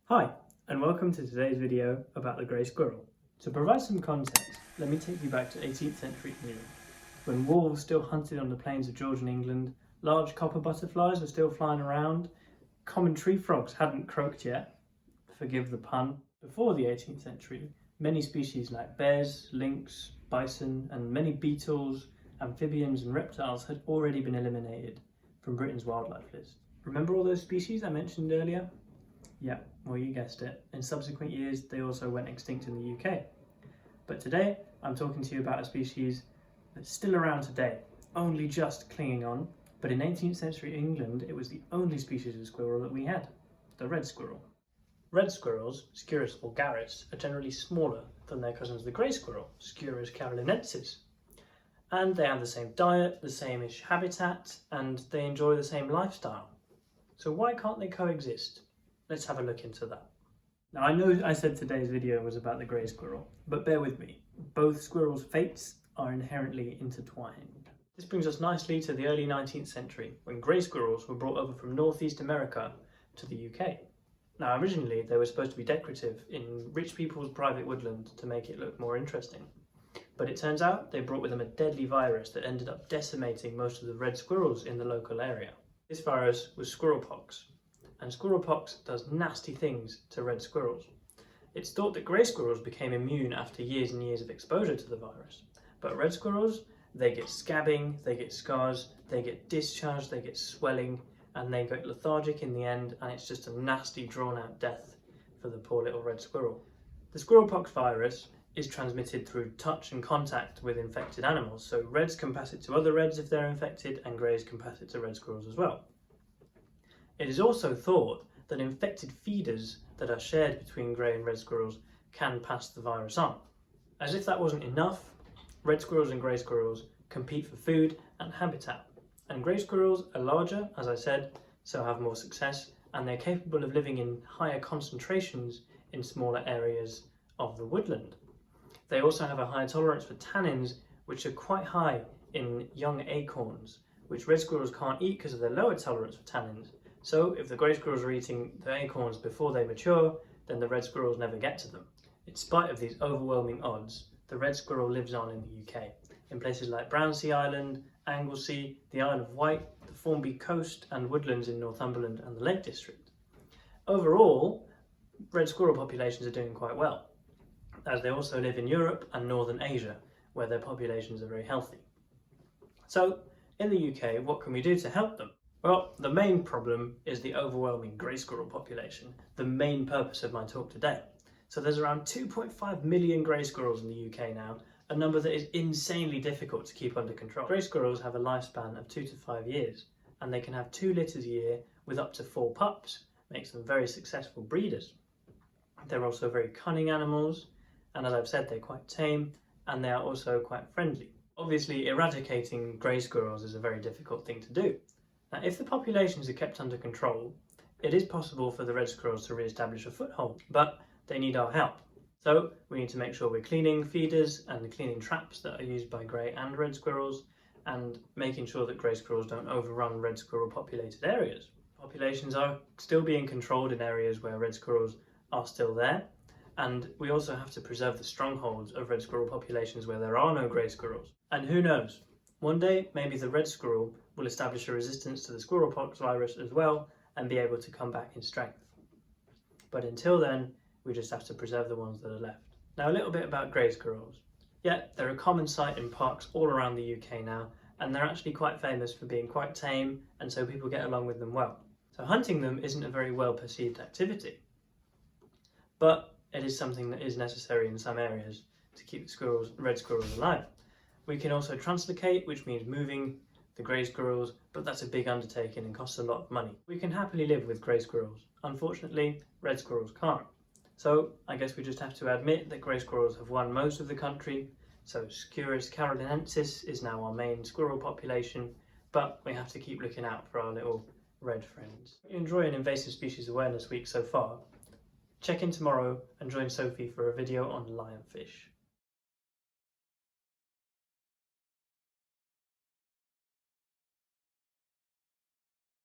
Hi, and welcome to today's video about the grey squirrel. To provide some context, let me take you back to 18th century England, when wolves still hunted on the plains of Georgian England, large copper butterflies were still flying around, common tree frogs hadn't croaked yet, forgive the pun. Before the 18th century, many species like bears, lynx, bison, and many beetles, amphibians and reptiles had already been eliminated from Britain's wildlife list. Remember all those species I mentioned earlier? Yeah, well, you guessed it. In subsequent years, they also went extinct in the UK. But today, I'm talking to you about a species that's still around today, only just clinging on. But in 18th century England, it was the only species of squirrel that we had, the red squirrel. Red squirrels, Squirrels vulgaris, are generally smaller than their cousins the grey squirrel, Squirrels carolinensis. And they have the same diet, the same-ish habitat, and they enjoy the same lifestyle. So why can't they coexist? Let's have a look into that. Now, I know I said today's video was about the grey squirrel, but bear with me. Both squirrels' fates are inherently intertwined. This brings us nicely to the early 19th century, when grey squirrels were brought over from Northeast America to the UK. Now, originally they were supposed to be decorative in rich people's private woodland to make it look more interesting. But it turns out they brought with them a deadly virus that ended up decimating most of the red squirrels in the local area. This virus was Squirrel Pox. And Squirrel Pox does nasty things to red squirrels. It's thought that grey squirrels became immune after years and years of exposure to the virus. But red squirrels, they get scabbing, they get scars, they get discharge, they get swelling, and they get lethargic in the end, and it's just a nasty drawn out death for the poor little red squirrel. The Squirrelpox virus is transmitted through touch and contact with infected animals, so reds can pass it to other reds if they're infected, and greys can pass it to red squirrels as well. It is also thought that infected feeders that are shared between grey and red squirrels can pass the virus on. As if that wasn't enough, red squirrels and grey squirrels compete for food and habitat. And grey squirrels are larger, as I said, so have more success, and they're capable of living in higher concentrations in smaller areas of the woodland. They also have a higher tolerance for tannins, which are quite high in young acorns, which red squirrels can't eat because of their lower tolerance for tannins. So if the grey squirrels are eating the acorns before they mature, then the red squirrels never get to them. In spite of these overwhelming odds, the red squirrel lives on in the UK, in places like Brownsea Island, Anglesey, the Isle of Wight, the Formby Coast and woodlands in Northumberland and the Lake District. Overall, red squirrel populations are doing quite well, as they also live in Europe and Northern Asia, where their populations are very healthy. So, in the UK, what can we do to help them? Well, the main problem is the overwhelming grey squirrel population, the main purpose of my talk today. So there's around 2.5 million grey squirrels in the UK now, a number that is insanely difficult to keep under control. Grey squirrels have a lifespan of 2 to 5 years, and they can have 2 litters a year with up to 4 pups, makes them very successful breeders. They're also very cunning animals, and as I've said, they're quite tame, and they are also quite friendly. Obviously, eradicating grey squirrels is a very difficult thing to do. Now, if the populations are kept under control, it is possible for the red squirrels to re-establish a foothold, but they need our help. So we need to make sure we're cleaning feeders and cleaning traps that are used by grey and red squirrels, and making sure that grey squirrels don't overrun red squirrel populated areas. Populations are still being controlled in areas where red squirrels are still there, and we also have to preserve the strongholds of red squirrel populations where there are no grey squirrels. And who knows? One day, maybe the red squirrel will establish a resistance to the Squirrelpox virus as well and be able to come back in strength. But until then, we just have to preserve the ones that are left. Now, a little bit about grey squirrels. Yeah, they're a common sight in parks all around the UK now, and they're actually quite famous for being quite tame, and so people get along with them well. So hunting them isn't a very well perceived activity, but it is something that is necessary in some areas to keep the red squirrels alive. We can also translocate, which means moving the grey squirrels, but that's a big undertaking and costs a lot of money. We can happily live with grey squirrels. Unfortunately, red squirrels can't. So I guess we just have to admit that grey squirrels have won most of the country, so Squirrels carolinensis is now our main squirrel population, but we have to keep looking out for our little red friends. If you enjoy an invasive species awareness week so far, check in tomorrow and join Sophie for a video on lionfish.